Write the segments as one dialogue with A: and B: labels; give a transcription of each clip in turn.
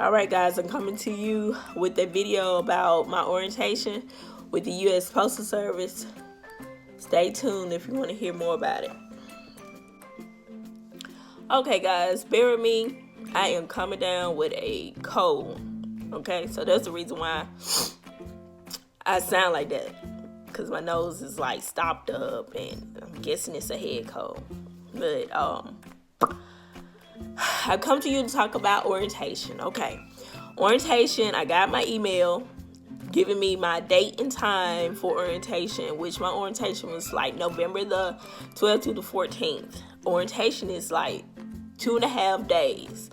A: All right, guys, I'm coming to you with a video about my orientation with the U.S. Postal Service. Stay tuned if you want to hear more about it. Okay, guys, bear with me. I am coming down with a cold. Okay, so that's the reason why I sound like that, because my nose is like stopped up, and I'm guessing it's a head cold. But I come to you to talk about orientation. Okay, orientation. I got my email giving me my date and time for orientation, which my orientation was like November the 12th to the 14th. Orientation is like 2.5 days.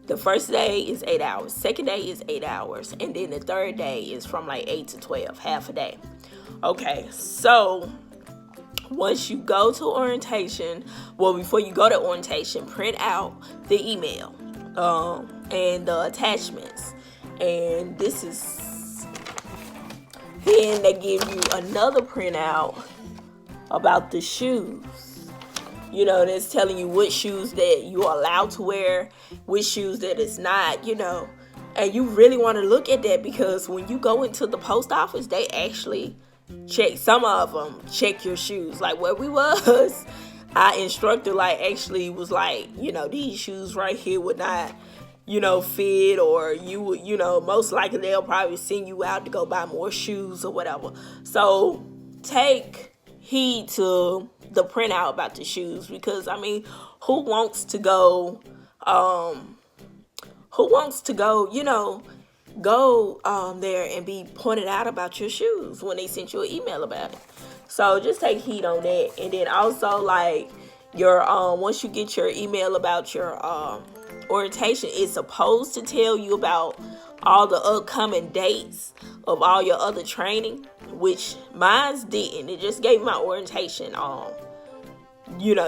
A: The first day is 8 hours, second day is 8 hours, and then the third day is from like 8 to 12, half a day. Okay, so once you go to orientation, before you go to orientation, print out the email and the attachments. And this is, then they give you another printout about the shoes. That's telling you which shoes that you are allowed to wear, which shoes that it's not, And you really want to look at that, because when you go into the post office, they actually check, some of them check your shoes. Like where we was, our instructor actually was like, these shoes right here would not, fit, or you would, most likely they'll probably send you out to go buy more shoes or whatever. So take heed to the printout about the shoes, because who wants to go there and be pointed out about your shoes when they sent you an email about it. So just take heed on that. And then also, your once you get your email about your orientation, it's supposed to tell you about all the upcoming dates of all your other training, which mine didn't. It just gave my orientation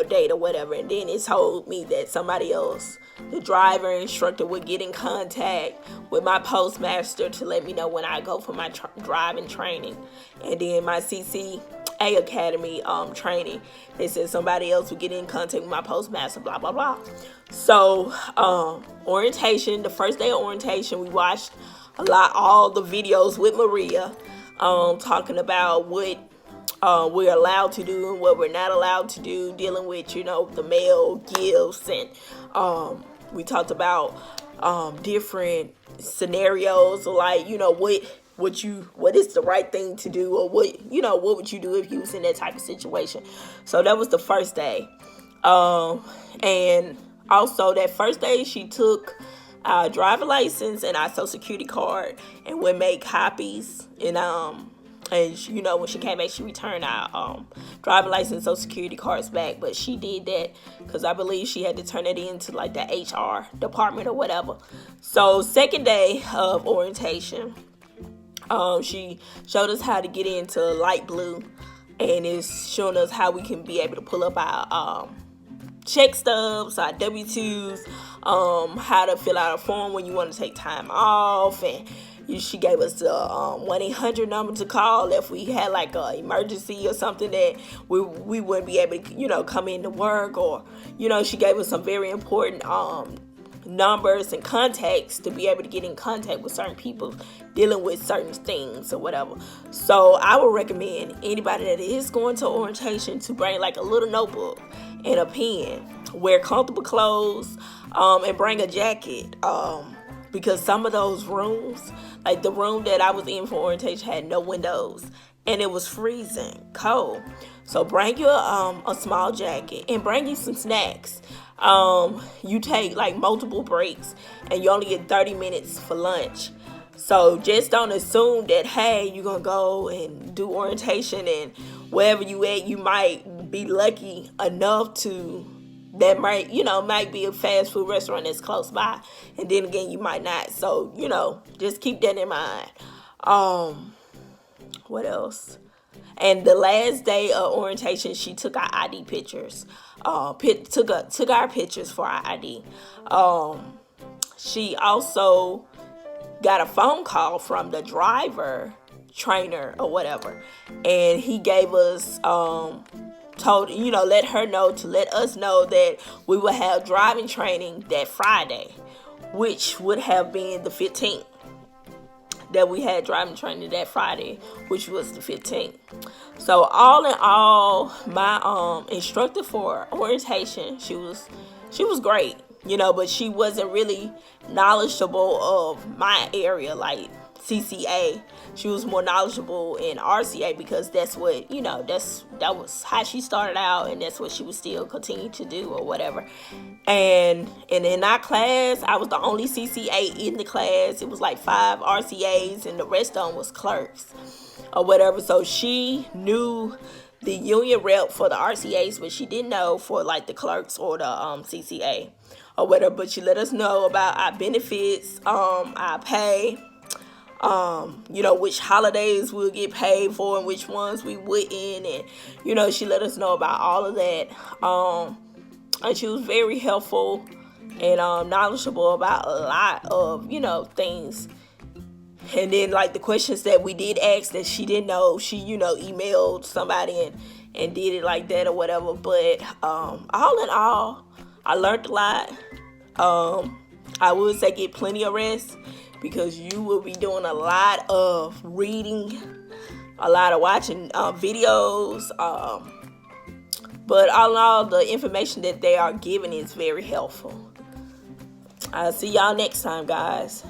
A: date or whatever, and then it told me that somebody else, the driver instructor, would get in contact with my postmaster to let me know when I go for my driving training. And then my CCA Academy training, they said somebody else would get in contact with my postmaster, blah blah blah. So orientation, the first day of orientation, we watched all the videos with Maria, talking about what we're allowed to do and what we're not allowed to do, dealing with the mail gifts, and we talked about different scenarios, like what is the right thing to do, or what would you do if you was in that type of situation. So that was the first day, and also that first day she took our driver license and our social security card, and we made copies, and when she came back, she returned our driver license, social security cards back. But she did that because I believe she had to turn it into the HR department or whatever. So second day of orientation, she showed us how to get into light blue, and it's showing us how we can be able to pull up our check stubs, our W-2s, how to fill out a form when you want to take time off, and she gave us the 1-800 number to call if we had an emergency or something that we wouldn't be able to come into work, or she gave us some very important numbers and contacts to be able to get in contact with certain people dealing with certain things or whatever. So I would recommend anybody that is going to orientation to bring a little notebook and a pen, wear comfortable clothes, and bring a jacket, because some of those rooms, like the room that I was in for orientation, had no windows, and it was freezing cold. So bring you a small jacket, and bring you some snacks. You take multiple breaks, and you only get 30 minutes for lunch. So just don't assume that, hey, you're gonna go and do orientation, and wherever you at, you might be lucky enough to, that might be a fast food restaurant that's close by, and then again you might not. So just keep that in mind. What else? And the last day of orientation, she took our ID pictures. Took our pictures for our ID. She also got a phone call from the driver trainer or whatever, and he gave us let us know that we will have driving training that Friday, which would have been the 15th that we had driving training that Friday, which was the 15th. So all in all, my instructor for orientation, she was great, but she wasn't really knowledgeable of my area, like CCA. She was more knowledgeable in RCA because that's what, that was how she started out, and that's what she would still continue to do or whatever. And in our class, I was the only CCA in the class. It was like 5 RCAs, and the rest of them was clerks or whatever. So she knew the union rep for the RCAs, but she didn't know for like the clerks or the CCA or whatever. But she let us know about our benefits, our pay, which holidays we'll get paid for and which ones we wouldn't, and she let us know about all of that. And she was very helpful and knowledgeable about a lot of things. And then like the questions that we did ask that she didn't know, she emailed somebody and did it like that or whatever. But all in all, I learned a lot. I would say get plenty of rest, because you will be doing a lot of reading, a lot of watching videos. But all in all, the information that they are giving is very helpful. I'll see y'all next time, guys.